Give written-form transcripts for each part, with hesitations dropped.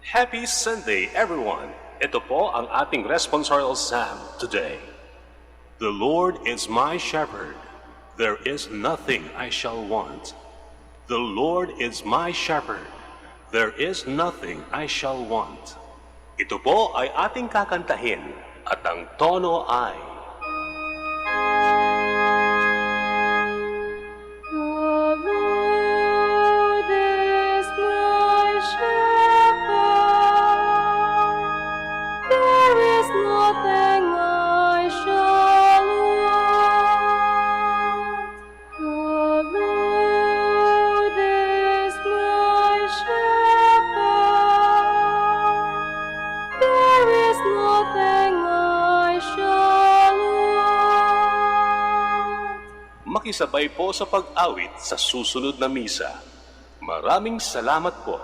Happy Sunday, everyone! Ito po ang ating responsorial psalm today. The Lord is my shepherd. There is nothing I shall want. The Lord is my shepherd. There is nothing I shall want. Ito po ay ating kakantahin at ang tono ay... Makisabay po sa pag-awit sa susunod na misa. Maraming salamat po.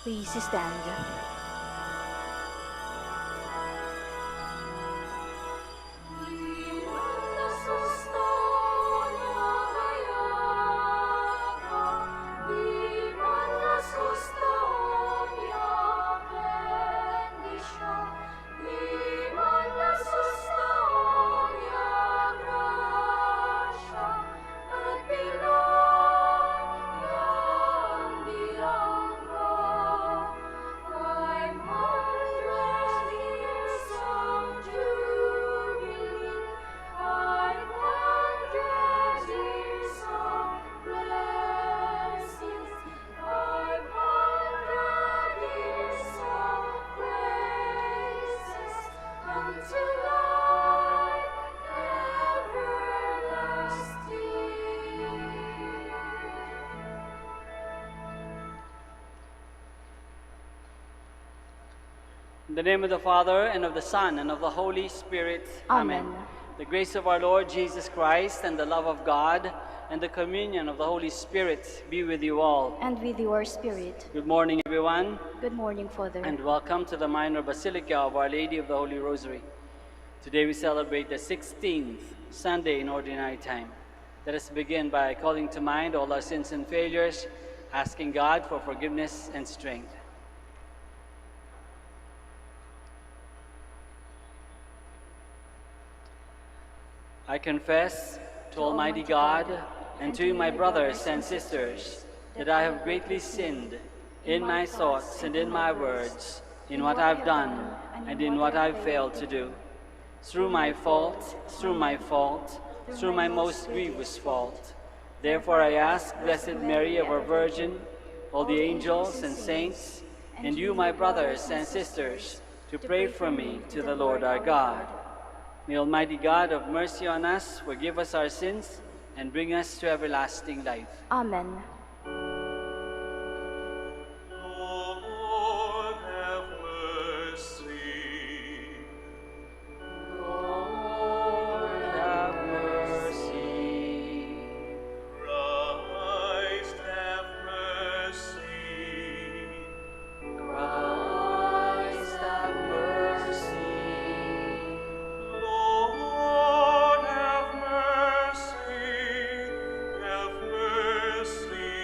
Please stand. In the name of the Father, and of the Son, and of the Holy Spirit. Amen. The grace of our Lord Jesus Christ, and the love of God, and the communion of the Holy Spirit be with you all. And with your spirit. Good morning, everyone, Good morning, Father. and welcome to the Minor Basilica of Our Lady of the Holy Rosary. Today we celebrate the 16th Sunday in Ordinary Time. Let us begin by calling to mind all our sins and failures, asking God for forgiveness and strength. I confess to Almighty God and to you, my brothers and sisters, that I have greatly sinned in my thoughts and in my words, in what I've done and in what I've failed to do. Through my fault, through my most grievous fault. Therefore I ask Blessed Mary, ever Virgin, all the angels and saints, and you, my brothers and sisters, to pray for me to the Lord our God. May Almighty God have mercy on us, forgive us our sins, and bring us to everlasting life. Amen. Lord, have mercy. Lord, have mercy. Christ, have mercy. Christ, have mercy. Lord, have mercy. Have mercy.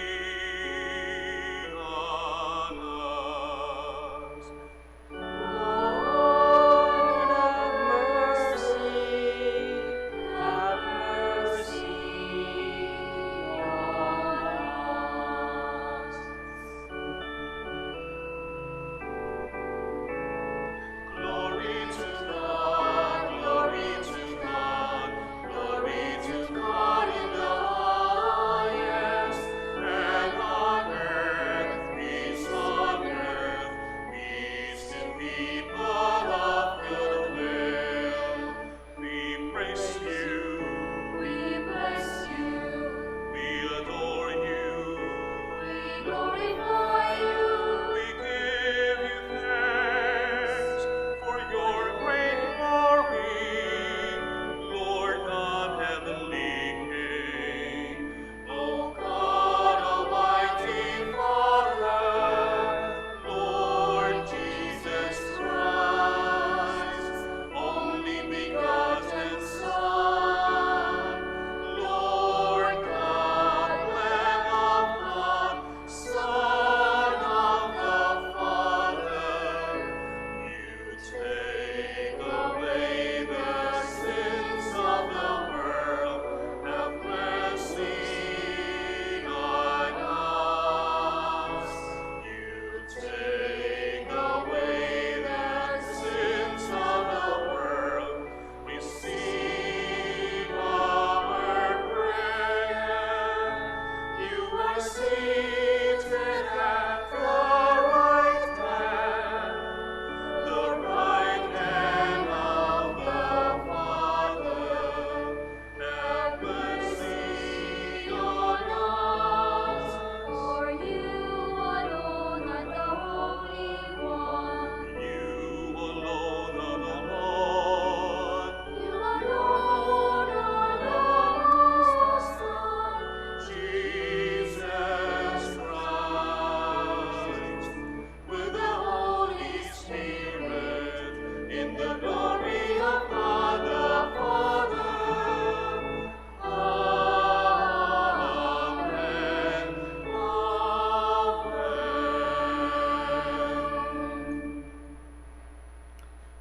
glorify you. We give you thanks for your great glory, Lord God, heavenly King. O God, Almighty Father, Lord Jesus Christ, only begotten Son, Lord God, Lamb of God, Son of the Father, you take away the sins of the world. Have mercy on us. You take away the sins of the world. Receive our prayer. You are seated at the right hand of the Father. Have mercy on us, for you alone are the Holy One. You alone are the Lord. You alone are the Most High, Jesus Christ, with the Holy Spirit, in the glory of God the Father. Amen. Amen.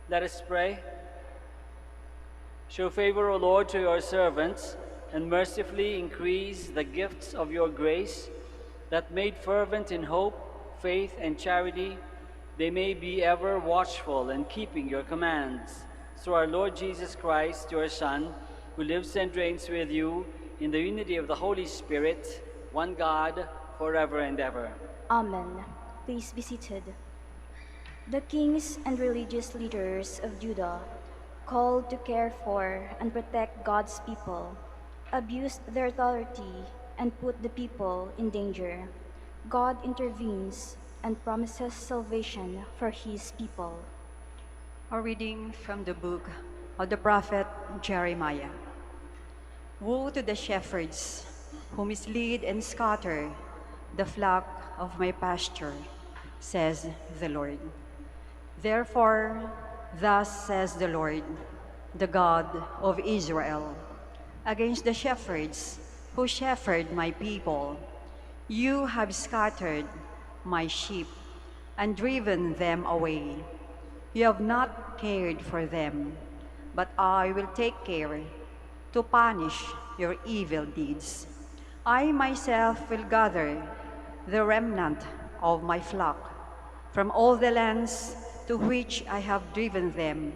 Let us pray. Show favor, O Lord, to your servants, and mercifully increase the gifts of your grace, that made fervent in hope, faith, and charity, they may be ever watchful in keeping your commands. Through our Lord Jesus Christ, your Son, who lives and reigns with you in the unity of the Holy Spirit, one God, forever and ever. Amen. Please be seated. The kings and religious leaders of Judah, called to care for and protect God's people, abused their authority and put the people in danger. God intervenes and promises salvation for his people. A reading from the book of the prophet Jeremiah. Woe to the shepherds who mislead and scatter the flock of my pasture, says the Lord. Therefore, thus says the Lord, the God of Israel, against the shepherds who shepherd my people. You have scattered my sheep and driven them away. You have not cared for them, but I will take care to punish your evil deeds. I myself will gather the remnant of my flock from all the lands to which I have driven them,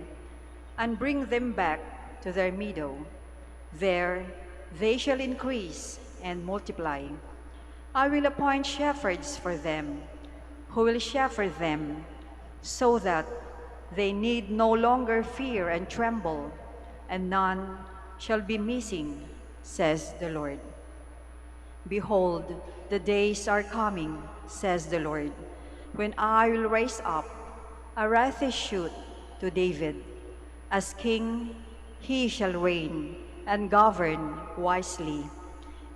and bring them back to their meadow. There they shall increase and multiply. I will appoint shepherds for them, who will shepherd them, so that they need no longer fear and tremble, and none shall be missing, says the Lord. Behold, the days are coming, says the Lord, when I will raise up a righteous shoot to David. As king, he shall reign and govern wisely.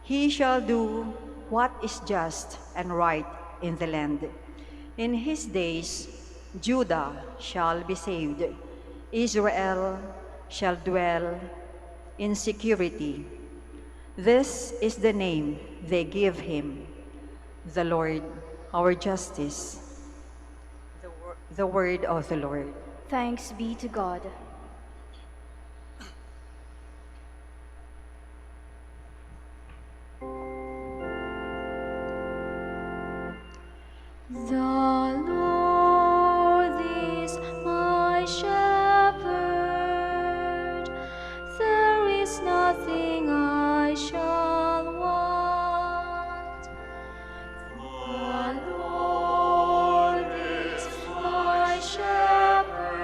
He shall do what is just and right in the land. In his days, Judah shall be saved. Israel shall dwell in security. This is the name they give him, the Lord, our justice. The word of the Lord. Thanks be to God. The Lord is my shepherd, there is nothing I shall want. The Lord is my shepherd,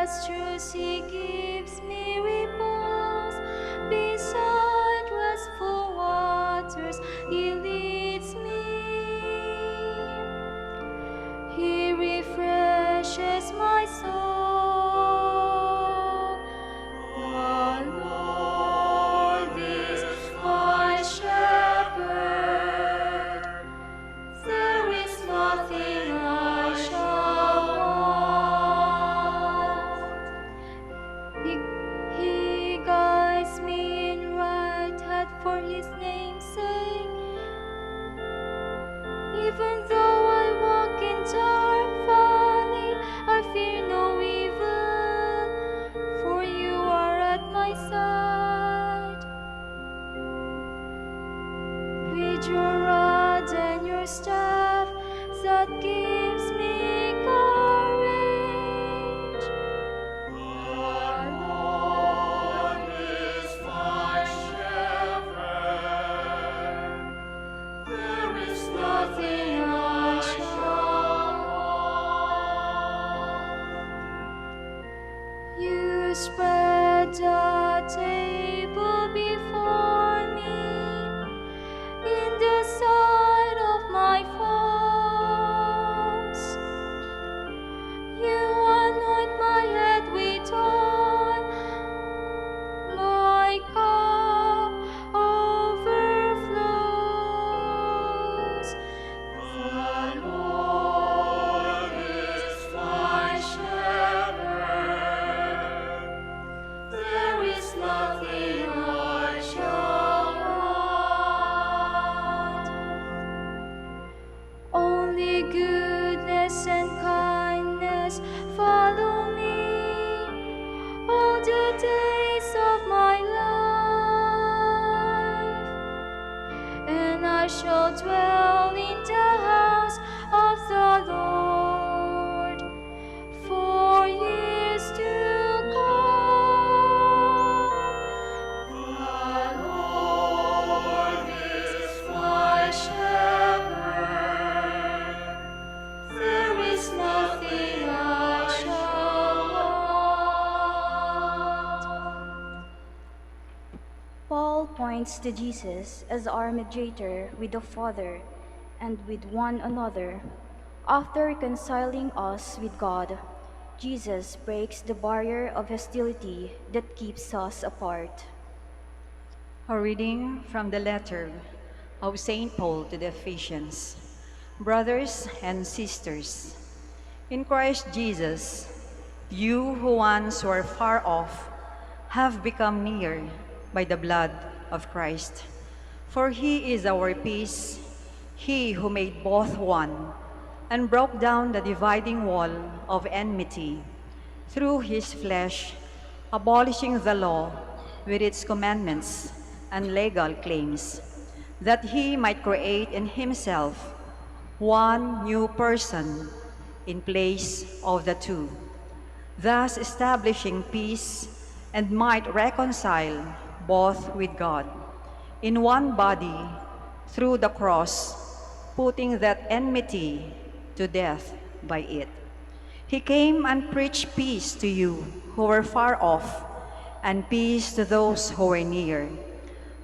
pastures he gives me repose. Beside restful waters he leads me. He refreshes my soul. The Lord is my shepherd. There is nothing I shall want. He guides me in right path for his name's sake. Even though I walk in dark valley, I fear no evil, for you are at my side. With your rod and your staff, that gives me courage. The Lord is my shepherd. There is nothing I shall want. You spread the table before me in the sight of my foes. You anoint my head with oil, my cup overflows. The Lord is my shepherd. There is nothing I shall want. Only goodness and kindness follow me all the days of my life, and I shall dwell in the house of the Lord for years to come. The Lord is my shepherd. There is nothing I shall want. Paul points to Jesus as our mediator with the Father and with one another. After reconciling us with God, Jesus breaks the barrier of hostility that keeps us apart. A reading from the letter of St. Paul to the Ephesians. Brothers and sisters, in Christ Jesus, you who once were far off have become near by the blood of Christ. For he is our peace, he who made both one and broke down the dividing wall of enmity through his flesh, abolishing the law with its commandments and legal claims, that he might create in himself one new person in place of the two, thus establishing peace, and might reconcile both with God in one body through the cross, putting that enmity to death by it. He came and preached peace to you who were far off, and peace to those who were near.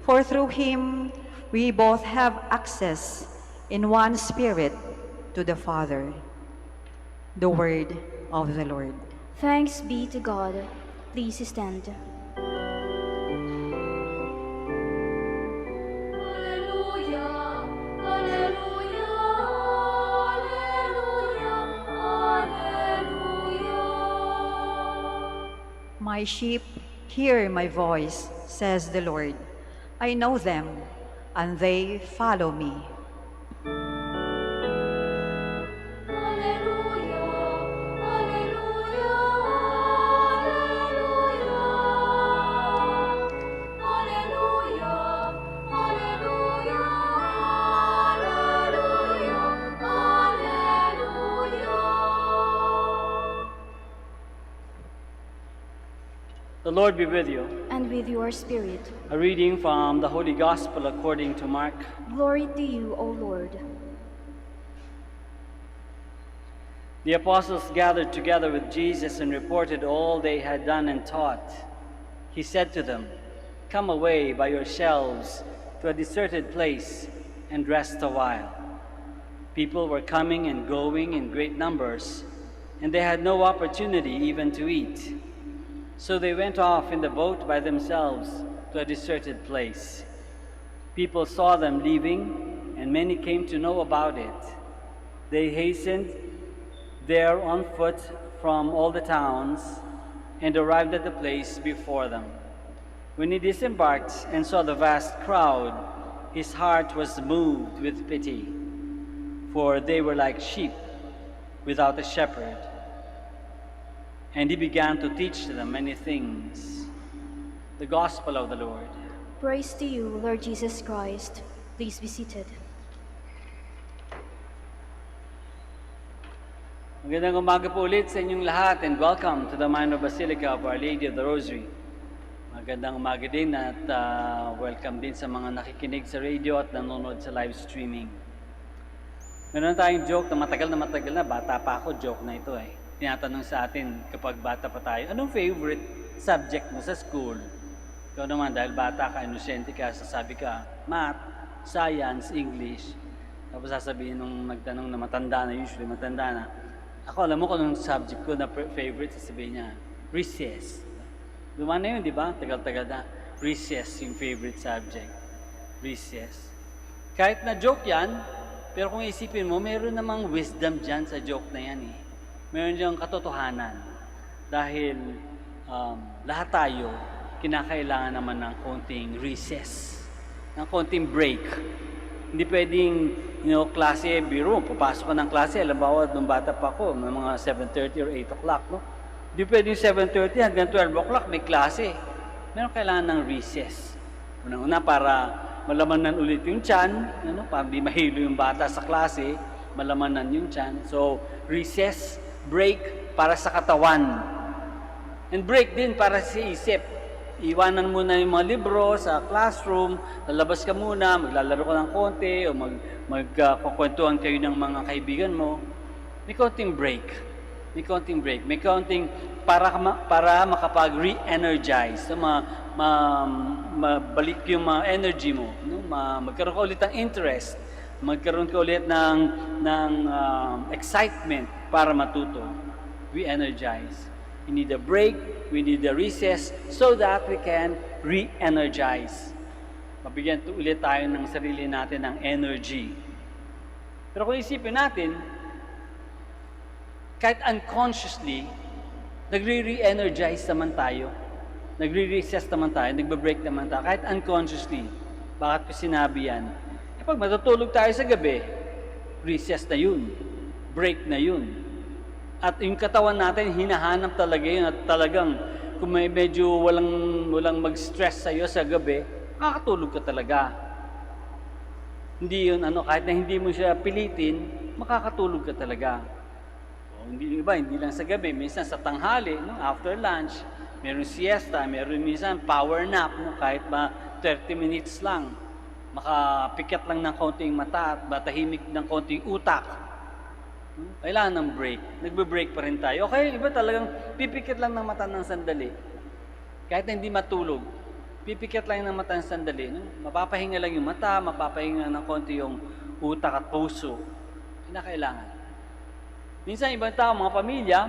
For through him we both have access in one Spirit to the Father. The word of the Lord. Thanks be to God. Please stand. Alleluia, alleluia, alleluia, alleluia. My sheep hear my voice, says the Lord. I know them, and they follow me. Alleluia, alleluia, alleluia, alleluia, alleluia, alleluia. The Lord be with you. And with your spirit. A reading from the Holy Gospel according to Mark. Glory to you, O Lord. The apostles gathered together with Jesus and reported all they had done and taught. He said to them, "Come away by yourselves to a deserted place and rest a while." People were coming and going in great numbers, and they had no opportunity even to eat. So they went off in the boat by themselves to a deserted place. People saw them leaving, and many came to know about it. They hastened there on foot from all the towns and arrived at the place before them. When he disembarked and saw the vast crowd, his heart was moved with pity, for they were like sheep without a shepherd. And he began to teach them many things. The Gospel of the Lord. Praise to you, Lord Jesus Christ. Please be seated. Magandang umaga po ulit sa inyong lahat and welcome to the Minor Basilica of Our Lady of the Rosary. Magandang umaga din at welcome din sa mga nakikinig sa radio at nanonood sa live streaming. Meron tayong joke na matagal na, bata pa ako, joke na ito eh. Tinatanong sa atin kapag bata pa tayo, anong favorite subject mo sa school? Ikaw naman, dahil bata ka, inosente ka, sasabi ka, math, science, English. Tapos sasabihin nung nagtanong na matanda na, usually matanda na, ako, alam mo kung anong subject ko na favorite, sasabihin niya, recess. Luma na yun, di ba? Tagal-tagal na. Recess yung favorite subject. Recess. Kahit na joke yan, pero kung isipin mo, meron namang wisdom dyan sa joke na yan eh. Meron dyan katotohanan. Dahil lahat tayo, kinakailangan naman ng konting recess. Ng konting break. Hindi pwedeng, klase, biro, papasok ka ng klase, alam ba, nung bata pa ako, may mga 7:30 or 8 o'clock, no? Hindi pwedeng 7:30 hanggang 12 o'clock, may klase. Meron kailangan ng recess. Una-una, para malamanan ulit yung tiyan, para di mahilo yung bata sa klase, malamanan yung tiyan. So, recess, break, para sa katawan. And break din para sa isip. Iwanan mo na yung mga libro sa classroom, lalabas ka muna, maglalaro ka ng konti, o magkukwentuhan kayo ng mga kaibigan mo. May konting break. May konting break. May konting para makapag-re-energize. So, mabalik yung mga energy mo. No? Magkaroon ka ulit ng interest. Magkaroon ka ulit ng excitement para matuto. Re-energize. We need a break, we need a recess so that we can re-energize. Mabigyan ulit tayo ng sarili natin ng energy. Pero kung isipin natin, kahit unconsciously, nagre-re-energize naman tayo. Nagre-recess naman tayo, nagbe-break naman tayo, kahit unconsciously. Bakit ko sinabi yan? Pag matutulog tayo sa gabi, recess na yun, break na yun. At yung katawan natin, hinahanap talaga yun at talagang kung may medyo walang mag-stress sa'yo sa gabi, makakatulog ka talaga. Hindi yun, kahit na hindi mo siya pilitin, makakatulog ka talaga. Hindi lang sa gabi, minsan sa tanghali, after lunch, meron siesta, meron minsan power nap, kahit ba 30 minutes lang. Makapikit lang ng konting mata at matahimik ng konting utak. Kailangan ng break. Nagbe-break pa rin tayo. Okay, iba talagang pipikit lang ng mata ng sandali. Kahit na hindi matulog, pipikit lang ng mata ng sandali. Mapapahinga lang yung mata, mapapahinga ng konti yung utak at puso. Kinakailangan. Minsan, ibang tao, mga pamilya,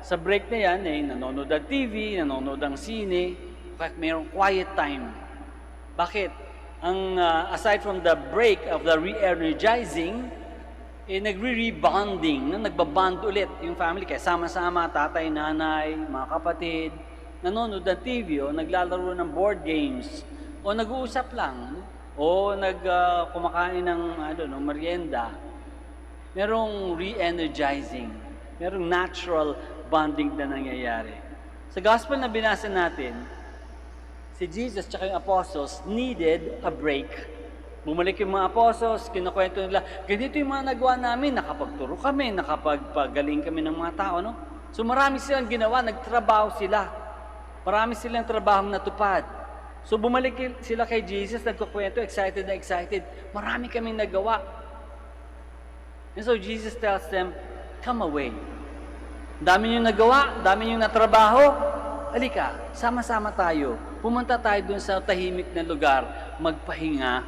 sa break na yan, nanonood ng TV, nanonood ng sine, kahit mayroong quiet time. Bakit? Aside from the break of the re-energizing, nagre-rebonding, nagbabond ulit yung family, kaya sama-sama, tatay, nanay, mga kapatid, nanonood ng TV, o naglalaro ng board games, o nag-uusap lang, o kumakain ng, merienda. Merong re-energizing, merong natural bonding na nangyayari. Sa gospel na binasa natin, si Jesus at yung apostles needed a break. Bumalik yung mga apostles, kinukwento nila, ganito yung mga nagawa namin, nakapagturo kami, nakapagpagaling kami ng mga tao, no? So marami silang ginawa, nagtrabaho sila. Marami silang trabahong natupad. So bumalik sila kay Jesus, nagkukwento, excited na excited. Marami kaming nagawa. And so Jesus tells them, come away. Dami niyong nagawa, dami niyong natrabaho. Halika, sama-sama tayo. Pumunta tayo dun sa tahimik na lugar, magpahinga.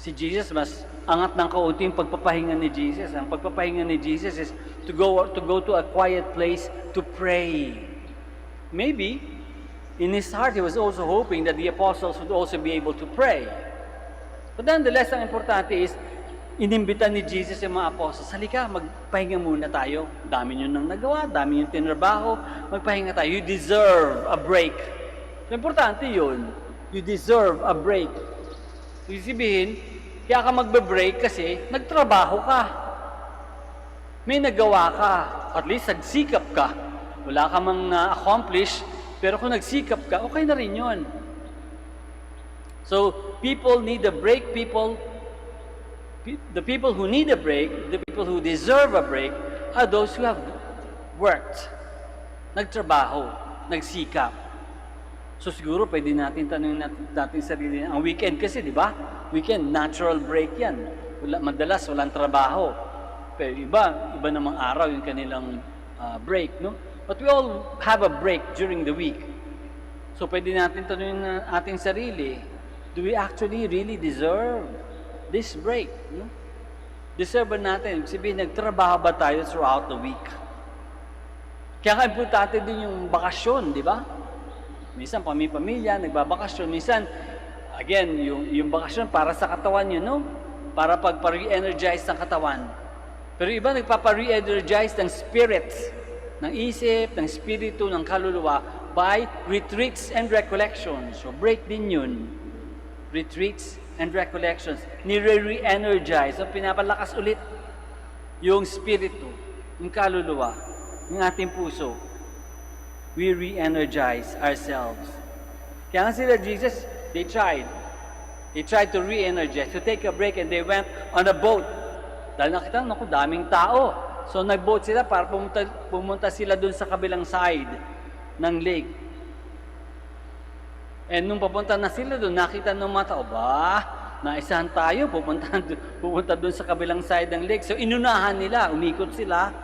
Si Jesus, mas angat ng kaunti yung pagpapahinga ni Jesus. Ang pagpapahinga ni Jesus is to go to a quiet place to pray. Maybe, in his heart, he was also hoping that the apostles would also be able to pray. But nonetheless, ang importante is, inimbitan ni Jesus yung mga apostles, halika, magpahinga muna tayo. Dami nyo nang nagawa, dami nyo tinrabaho, magpahinga tayo. You deserve a break. So, importante yun. You deserve a break. Ibig sabihin, kaya ka magbe-break kasi nagtrabaho ka. May nagawa ka. At least nagsikap ka. Wala ka mang na-accomplish, pero kung nagsikap ka, okay na rin yun. So, people need a break. The people who need a break, the people who deserve a break, are those who have worked. Nagtrabaho, nagsikap. So siguro pwede natin tanungin natin sarili. Ang weekend kasi, di ba? Weekend, natural break yan. Madalas walang trabaho. Pero iba namang araw yung kanilang break, no? But we all have a break during the week. So pwede natin tanungin ating sarili, do we actually really deserve this break? No? Deserve ba natin? Sabihin, nagtrabaho ba tayo throughout the week? Kaya importante din yung bakasyon, di ba? Minsan, pamilya, nagbabakasyon. Minsan, again, yung bakasyon para sa katawan yun, no? Para pagpa-re-energize ng katawan. Pero iba, nagpapa-re-energize ng spirit, ng isip, ng spirito, ng kaluluwa by retreats and recollections. So, break din yun. Retreats and recollections. Nire-re-energize. So, pinapalakas ulit yung spirito, yung kaluluwa, yung ating puso. We re-energize ourselves. Kaya nga sila, Jesus, they tried. They tried to re-energize, to take a break, and they went on a boat. Dahil nakita, naku, daming tao. So nag-boat sila para pumunta sila dun sa kabilang side ng lake. And nung papunta na sila dun, nakita ng mga tao, naisahan tayo, pupunta dun sa kabilang side ng lake. So inunahan nila, umikot sila,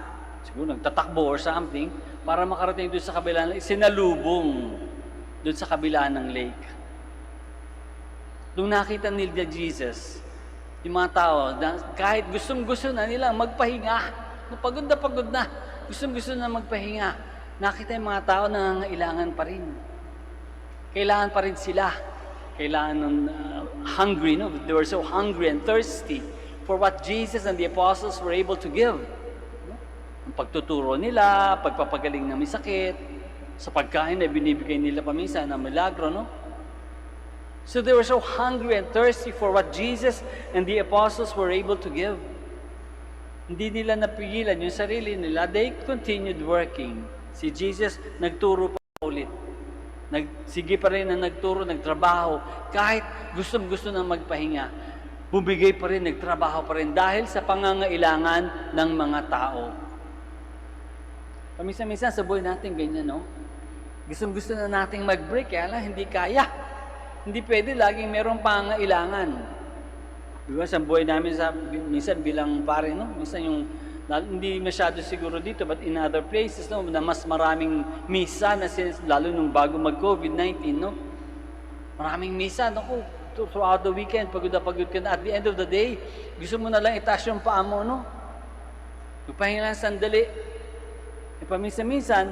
siguro nagtatakbo or something, para makarating doon sa kabila ng lake, sinalubong doon sa kabila ng lake. Nung nakita nila Jesus, yung mga tao, kahit gustong-gusto na nilang magpahinga, pagod na, gustong-gusto na magpahinga, nakita yung mga tao na nangangailangan pa rin. Kailangan pa rin sila. Kailangan hungry, no? They were so hungry and thirsty for what Jesus and the apostles were able to give. Ang pagtuturo nila, pagpapagaling ng may sakit, sa pagkain na binibigay nila paminsan na milagro, no? So they were so hungry and thirsty for what Jesus and the apostles were able to give. Hindi nila napigilan yung sarili nila. They continued working. Si Jesus nagturo pa ulit. Sige pa rin na nagturo, nagtrabaho. Kahit gustong-gusto na magpahinga, bumigay pa rin, nagtrabaho pa rin dahil sa pangangailangan ng mga tao. Paminsan-minsan sa buhay natin ganyan, no? Gustong-gusto na nating mag-break, kaya lang hindi kaya. Hindi pwede, laging merong pangailangan. Diba, sa buhay namin, minsan bilang pare, no? Minsan yung, hindi masyado siguro dito, but in other places, no? Na mas maraming misa, na lalo nung bago mag-COVID-19, no? Maraming misa, no? Throughout the weekend, pagod ka na. At the end of the day, gusto mo na lang itaas yung paa mo, no? Magpahinga lang sandali. Paminsan-minsan,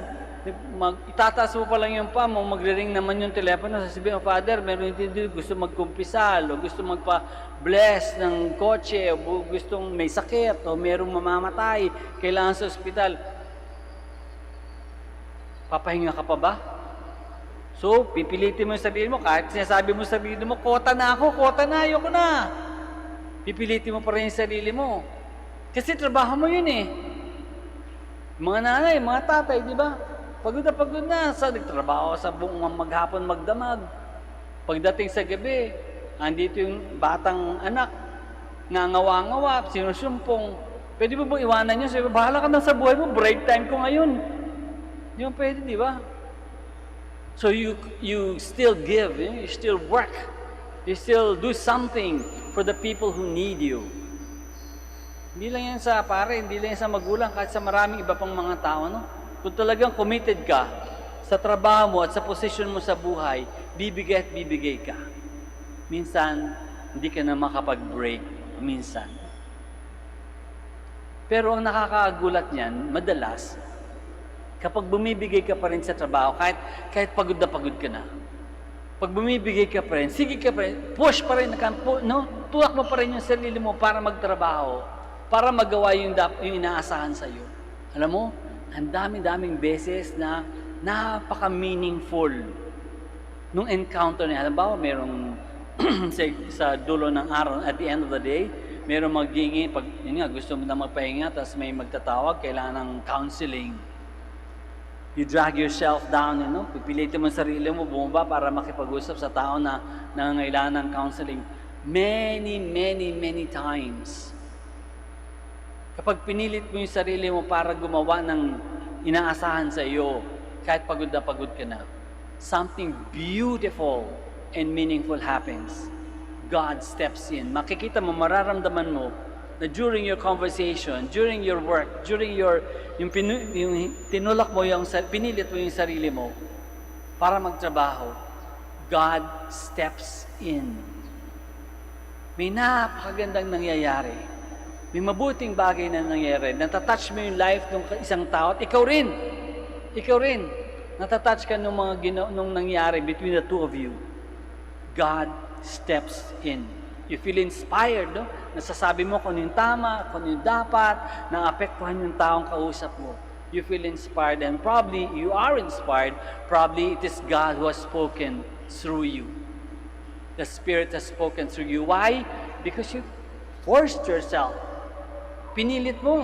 itataas mo pa lang yung paa mo, magre-ring naman yung telepono, sasabihin, Father, meron hindi gusto magkumpisal, o gusto magpa-bless ng kotse, o gustong may sakit, o merong mamamatay, kailangan sa ospital. Papahinga ka pa ba? So, pipilitin mo yung sarili mo, kahit sinasabi mo sa sarili mo, kota na, ayoko na. Pipilitin mo pa rin yung sarili mo. Kasi trabaho mo yun eh. Mga nanay, mga tatay, di ba? Pagod na, nagtrabaho sa buong maghapon magdamag. Pagdating sa gabi, andito yung batang anak, nangawa-ngawa, sinusumpong. Pwede ba iwanan nyo? Sabi, bahala ka na sa buhay mo, break time ko ngayon. Di ba pwede, di ba? So you still give, you still work, you still do something for the people who need you. Hindi lang yan sa pare, hindi lang yan sa magulang, kahit sa maraming iba pang mga tao, no? Kung talagang committed ka sa trabaho mo at sa posisyon mo sa buhay, bibigay at bibigay ka. Minsan, hindi ka na makapag-break. Minsan. Pero ang nakakagulat niyan, madalas, kapag bumibigay ka pa rin sa trabaho, kahit pagod na pagod ka na, pag bumibigay ka pa rin, sige ka pa rin, push pa rin, no? Tuwak mo pa rin yung sarili mo para magtrabaho, para magawa yung inaasahan sa iyo. Alam mo, ang dami-daming beses na napaka-meaningful nung encounter niya. Halimbawa, merong sa dulo ng araw, at the end of the day, merong maggingi, pag yun nga, gusto mo na magpahinga, tapos may magtatawag, kailangan ng counseling. You drag yourself down, pipilitin mo sarili mo, bumaba para makipag-usap sa tao na nangangailangan ng counseling. Many times. Kapag pinilit mo yung sarili mo para gumawa ng inaasahan sa iyo, kahit pagod na pagod ka na, something beautiful and meaningful happens. God steps in. Makikita mo, mararamdaman mo na during your conversation, during your work, during yung tinulak mo pinilit mo yung sarili mo para magtrabaho, God steps in. May napakagandang nangyayari. May mabuting bagay na nangyayari. Natatouch mo yung life ng isang tao at ikaw rin, natatouch ka nung nangyari between the two of you. God steps in. You feel inspired, no? Nasasabi mo kung yung tama, kung yung dapat, naapektuhan yung taong kausap mo. You feel inspired and probably you are inspired. Probably it is God who has spoken through you. The Spirit has spoken through you. Why? Because you forced yourself. Pinilit mo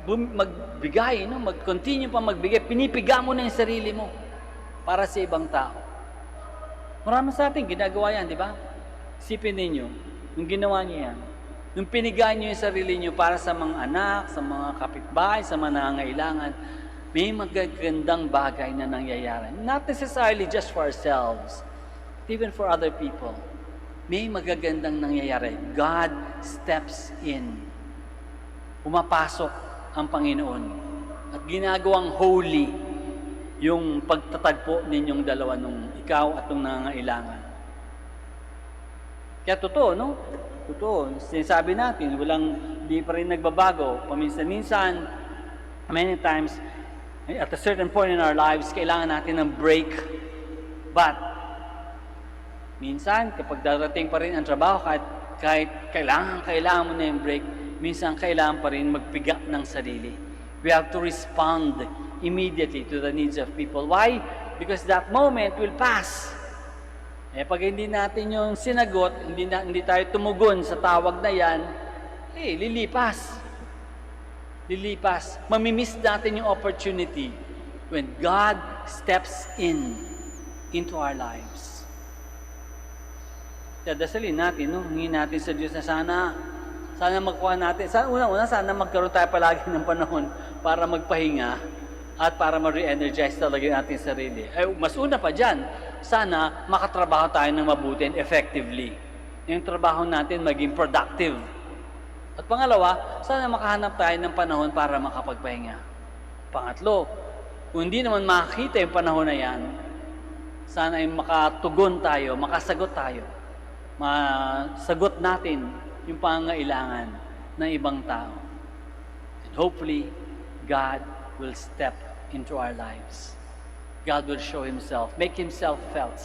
magbigay, mag-continue pa magbigay. Pinipiga mo na yung sarili mo para sa ibang tao. Marami sa atin ginagawa yan, di ba? Isipin ninyo, nung ginawa niyo yan, nung pinigay niyo yung sarili niyo para sa mga anak, sa mga kapitbahay, sa mga nangangailangan, may magagandang bagay na nangyayari. Not necessarily just for ourselves, but even for other people. May magagandang nangyayari. God steps in. Pumapasok ang Panginoon at ginagawang holy yung pagtatagpo ninyong dalawa nung ikaw at nung nangangailangan. Kaya totoo, no? Totoo. Sinasabi natin, di pa rin nagbabago. Paminsan-minsan, many times, at a certain point in our lives, kailangan natin ng break. But, minsan, kapag darating pa rin ang trabaho, kahit kailangan mo na yung break, minsan kailangan pa rin magpiga ng sarili. We have to respond immediately to the needs of people. Why? Because that moment will pass. Pag hindi natin yung sinagot, hindi tayo tumugon sa tawag na yan, lilipas. Mamimiss natin yung opportunity when God steps into our lives. Kaya dasalin natin, hingin natin sa Diyos na sana magkuha natin. Sana magkaroon tayo palagi ng panahon para magpahinga at para ma-re-energize talaga yung ating sarili. Mas una pa dyan, sana makatrabaho tayo ng mabuti and effectively. Yung trabaho natin maging productive. At pangalawa, sana makahanap tayo ng panahon para makapagpahinga. Pangatlo, kung hindi naman makakita yung panahon na yan, sana ay makatugon tayo, makasagot tayo. Masagot natin yung pangangailangan ng ibang tao. And hopefully, God will step into our lives. God will show Himself, make Himself felt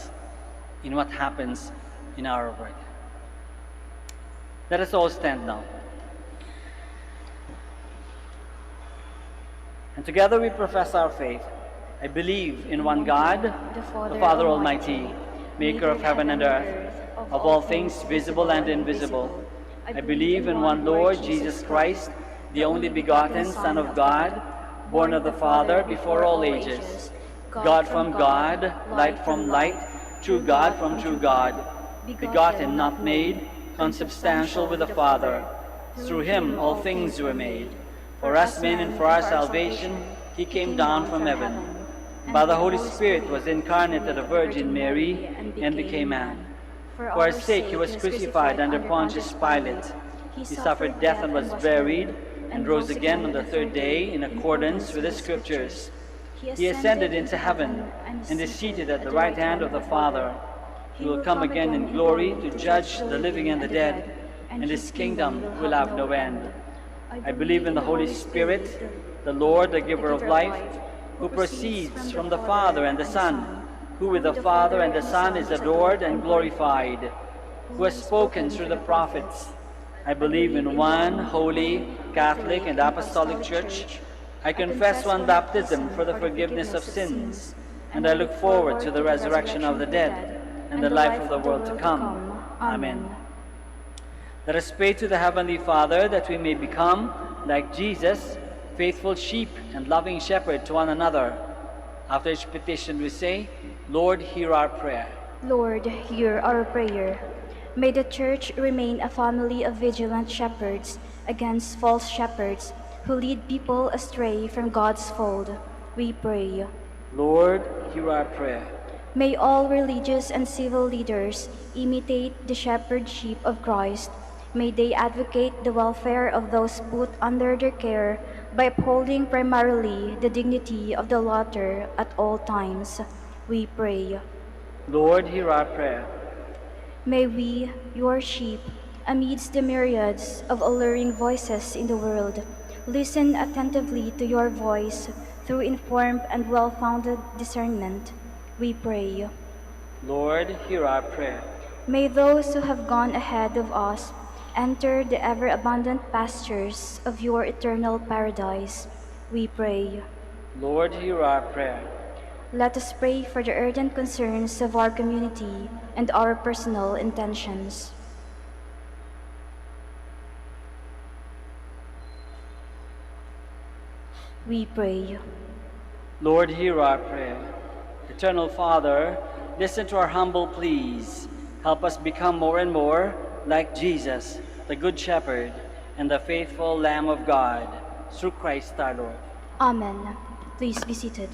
in what happens in our work. Let us all stand now. And together we profess our faith. I believe in one God, the Father Almighty, maker of heaven and earth, of all things visible and invisible. I believe in one Lord, Jesus Christ, the only begotten Son of God, born of the Father before all ages, God from God, light from light, true God from true God, begotten, not made, consubstantial with the Father. Through Him all things were made. For us men and for our salvation, He came down from heaven. By the Holy Spirit was incarnate of the Virgin Mary and became man. For our sake He was crucified under Pontius Pilate. He suffered death and was buried, and rose again on the third day in accordance with the Scriptures. He ascended into heaven and is seated at the right hand of the Father. He will come again in glory to judge the living and the dead, and his kingdom will have no end. I believe in the Holy Spirit, the Lord, the giver of life, who proceeds from the Father and the Son, who with the Father and the Son is adored and glorified, who has spoken through the prophets. I believe in one holy, Catholic, and Apostolic Church. I confess one baptism for the forgiveness of sins, and I look forward to the resurrection of the dead and the life of the world to come. Amen. Let us pray to the Heavenly Father that we may become, like Jesus, faithful sheep and loving shepherd to one another. After each petition we say, Lord, hear our prayer. Lord, hear our prayer. May the Church remain a family of vigilant shepherds against false shepherds who lead people astray from God's fold. We pray. Lord, hear our prayer. May all religious and civil leaders imitate the shepherd sheep of Christ. May they advocate the welfare of those put under their care by upholding primarily the dignity of the latter at all times. We pray. Lord, hear our prayer. May we, your sheep, amidst the myriads of alluring voices in the world, listen attentively to your voice through informed and well-founded discernment. We pray. Lord, hear our prayer. May those who have gone ahead of us enter the ever-abundant pastures of your eternal paradise. We pray. Lord, hear our prayer. Let us pray for the urgent concerns of our community and our personal intentions. We pray. Lord, hear our prayer. Eternal Father, listen to our humble pleas. Help us become more and more like Jesus, the Good Shepherd, and the faithful Lamb of God, through Christ our Lord. Amen. Please be seated.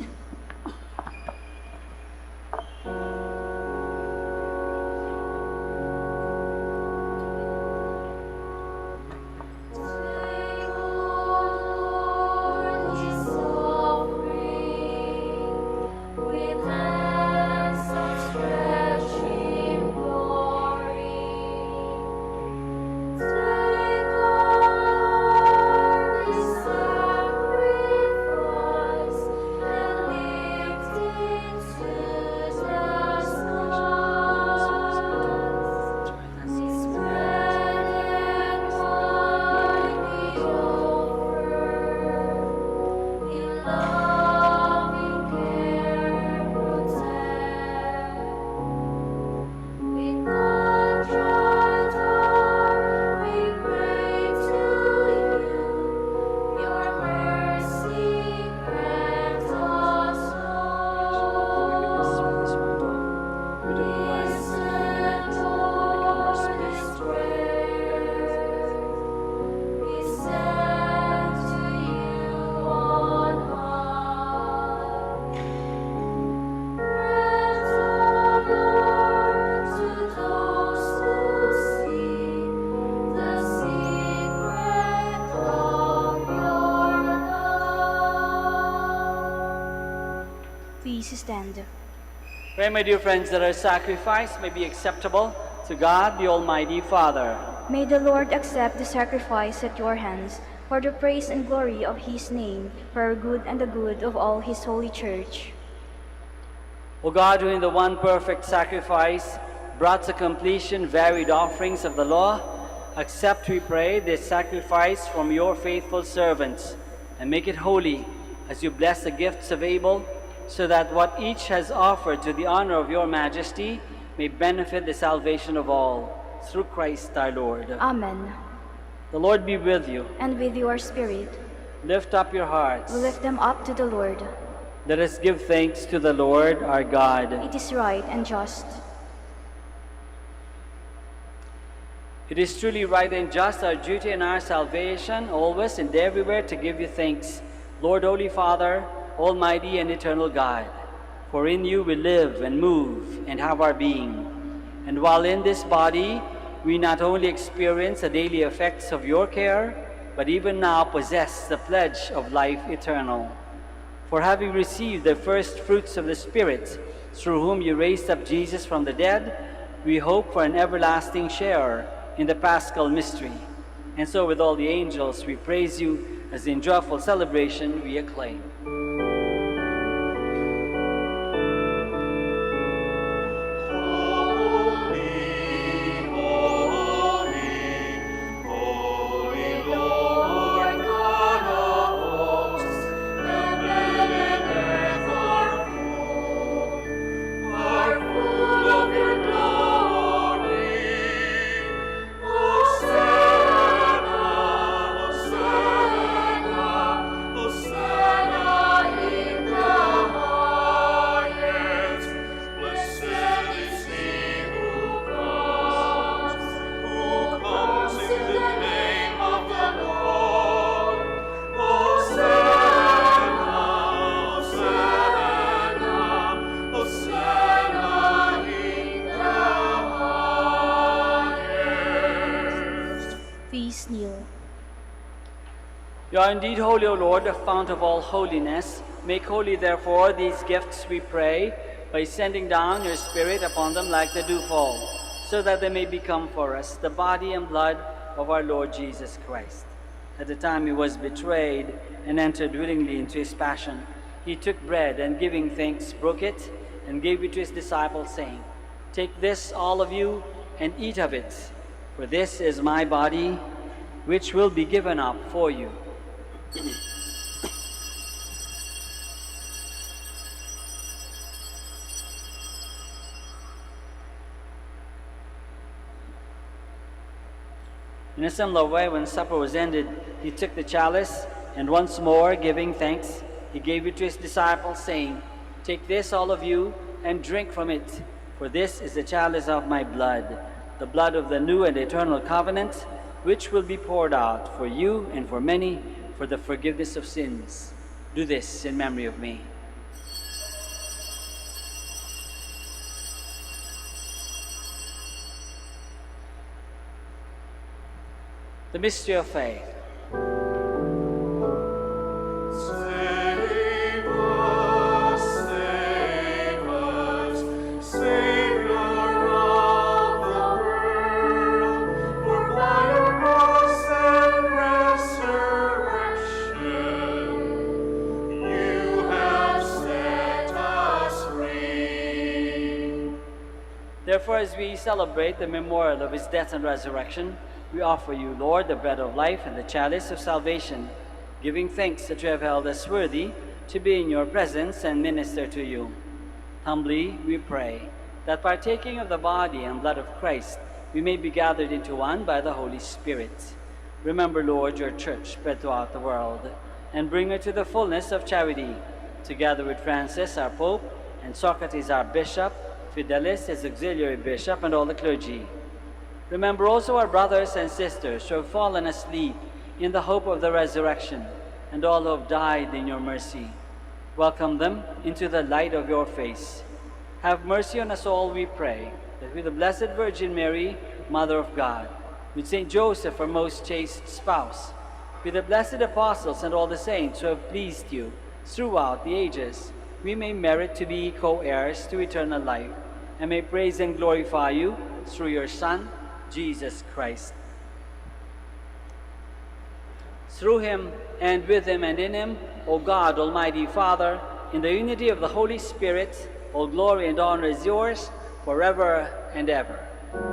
Please stand. Pray, my dear friends, that our sacrifice may be acceptable to God, the Almighty Father. May the Lord accept the sacrifice at your hands for the praise and glory of his name, for our good and the good of all his holy church. O God, who in the one perfect sacrifice brought to completion varied offerings of the law, accept, we pray, this sacrifice from your faithful servants, and make it holy as you bless the gifts of Abel, so that what each has offered to the honor of your majesty may benefit the salvation of all, through Christ our Lord. Amen. The Lord be with you. And with your spirit, Lift up your hearts. we lift them up to the Lord. Let us give thanks to the Lord our God. It is right and just. It is truly right and just, our duty and our salvation, always and everywhere to give you thanks, Lord, Holy Father, Almighty and eternal God. For in you we live and move and have our being. And while in this body we not only experience the daily effects of your care, but even now possess the pledge of life eternal. For having received the first fruits of the Spirit, through whom you raised up Jesus from the dead, we hope for an everlasting share in the Paschal mystery. And so with all the angels we praise you, as in joyful celebration we acclaim. Please kneel. You are indeed holy, O Lord, the fount of all holiness. Make holy, therefore, these gifts, we pray, by sending down your Spirit upon them like the dewfall, so that they may become for us the body and blood of our Lord Jesus Christ. At the time he was betrayed and entered willingly into his passion, he took bread and, giving thanks, broke it and gave it to his disciples, saying, "Take this, all of you, and eat of it, for this is my body, which will be given up for you." In a similar way, when supper was ended, he took the chalice, and once more, giving thanks, he gave it to his disciples, saying, "Take this, all of you, and drink from it, for this is the chalice of my blood, the blood of the new and eternal covenant, which will be poured out for you and for many for the forgiveness of sins. Do this in memory of me." The mystery of faith. Save us, Savior of the world, for by your cross and resurrection, you have set us free. Therefore, as we celebrate the memorial of his death and resurrection, we offer you, Lord, the bread of life and the chalice of salvation, giving thanks that you have held us worthy to be in your presence and minister to you. Humbly we pray that, partaking of the body and blood of Christ, we may be gathered into one by the Holy Spirit. Remember, Lord, your church spread throughout the world, and bring her to the fullness of charity, together with Francis, our Pope, and Socrates, our Bishop, Fidelis, his auxiliary bishop, and all the clergy. Remember also our brothers and sisters who have fallen asleep in the hope of the resurrection, and all who have died in your mercy. Welcome them into the light of your face. Have mercy on us all, we pray, that with the Blessed Virgin Mary, Mother of God, with Saint Joseph, our most chaste spouse, with the blessed apostles and all the saints who have pleased you throughout the ages, we may merit to be co-heirs to eternal life, and may praise and glorify you through your Son, Jesus Christ. Through him, and with him, and in him, O God, Almighty Father, in the unity of the Holy Spirit, all glory and honor is yours forever and ever. Amen.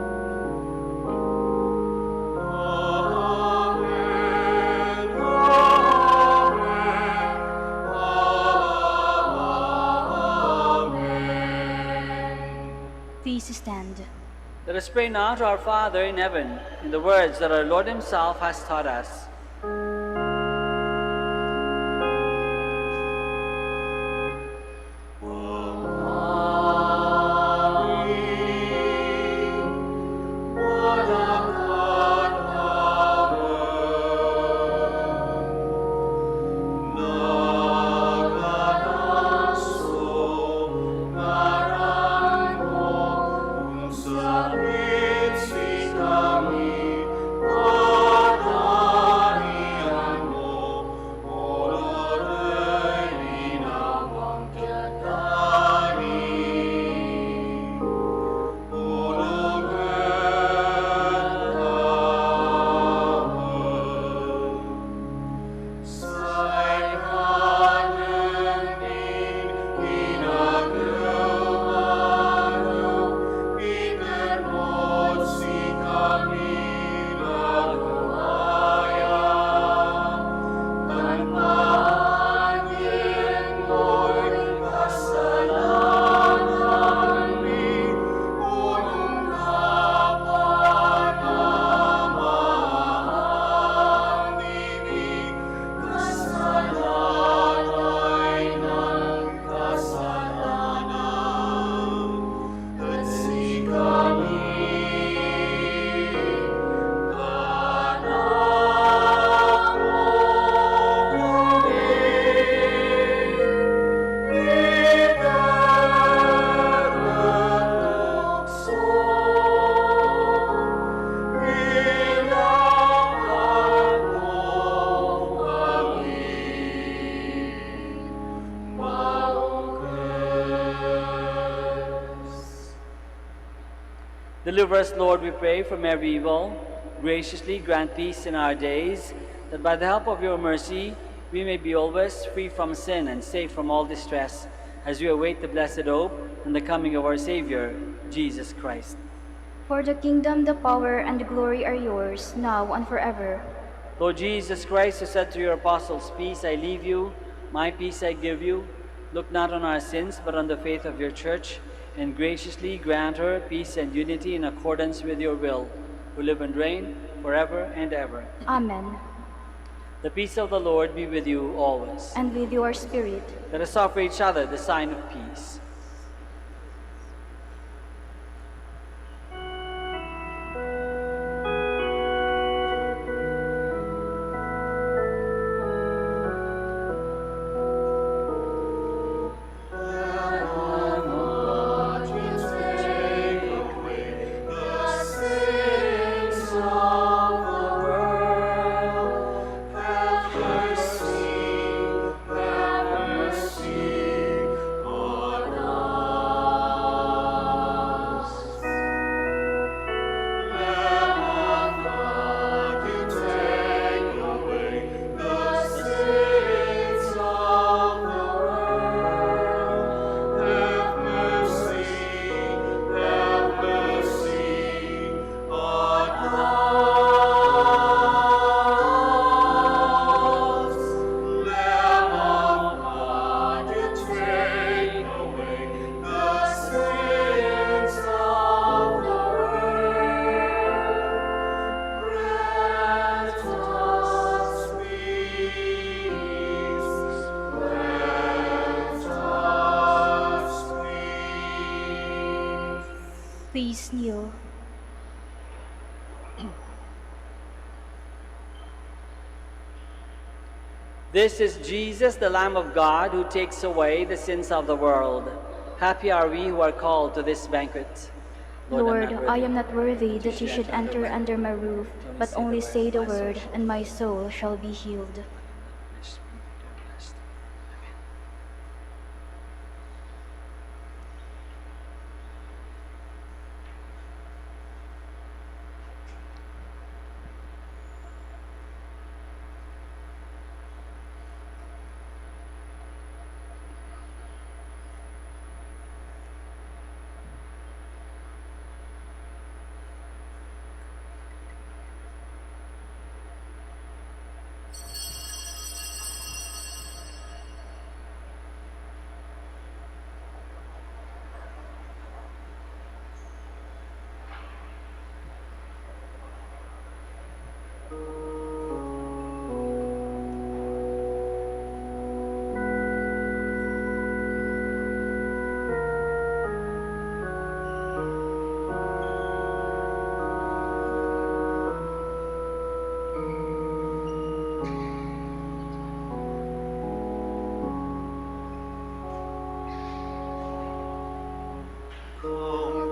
Amen. Please stand. Let us pray now to our Father in heaven, in the words that our Lord himself has taught us. Sabit sita Deliver us, Lord, we pray, from every evil. Graciously grant peace in our days, that by the help of your mercy we may be always free from sin and safe from all distress, as we await the blessed hope and the coming of our Savior, Jesus Christ. For the kingdom, the power, and the glory are yours, now and forever. Lord Jesus Christ, who said to your apostles, "Peace I leave you, my peace I give you," look not on our sins, but on the faith of your church, and graciously grant her peace and unity in accordance with your will, who live and reign forever and ever. Amen. The peace of the Lord be with you always. And with your spirit. Let us offer each other the sign of peace. Please kneel. This is Jesus, the Lamb of God, who takes away the sins of the world. Happy are we who are called to this banquet. Lord, I am not worthy that you should enter under my roof, but only say the word, and my soul shall be healed. From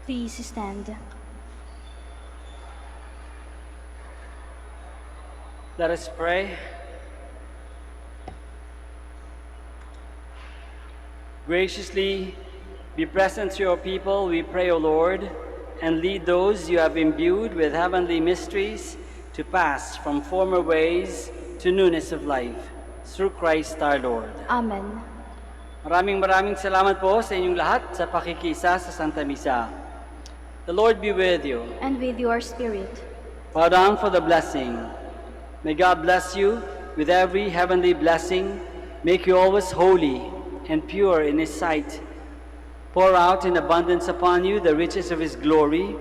Please stand. Let us pray. Graciously be present to your people, we pray, O Lord, and lead those you have imbued with heavenly mysteries to pass from former ways to newness of life. Through Christ our Lord. Amen. Maraming salamat po sa inyong lahat sa pakikisa sa Santa Misa. The Lord be with you. And with your spirit. Bow down for the blessing. May God bless you with every heavenly blessing, make you always holy and pure in His sight, pour out in abundance upon you the riches of His glory,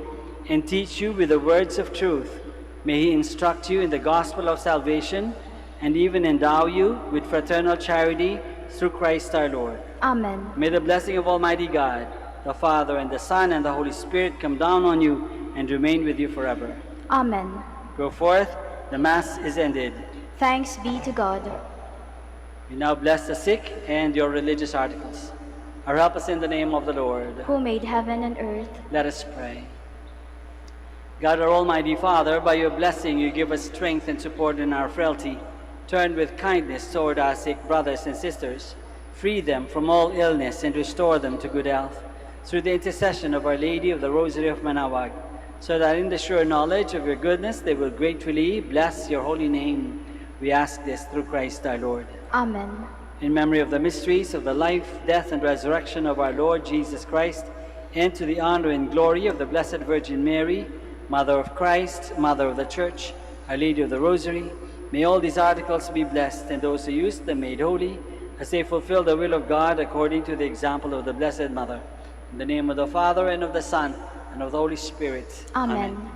and teach you with the words of truth. May He instruct you in the gospel of salvation, and even endow you with fraternal charity through Christ our Lord. Amen. May the blessing of Almighty God, the Father, and the Son, and the Holy Spirit come down on you and remain with you forever. Amen. Go forth. The Mass is ended. Thanks be to God. We now bless the sick and your religious articles. Our help us in the name of the Lord. Who made heaven and earth. Let us pray. God, our Almighty Father, by your blessing you give us strength and support in our frailty. Turn with kindness toward our sick brothers and sisters. Free them from all illness and restore them to good health. Through the intercession of Our Lady of the Rosary of Manaoag, so that in the sure knowledge of your goodness they will gratefully bless your holy name. We ask this through Christ our Lord. Amen. In memory of the mysteries of the life, death, and resurrection of our Lord Jesus Christ, and to the honor and glory of the Blessed Virgin Mary, Mother of Christ, Mother of the Church, Our Lady of the Rosary, may all these articles be blessed, and those who use them made holy, as they fulfill the will of God according to the example of the Blessed Mother. In the name of the Father, and of the Son, and of the Holy Spirit. Amen.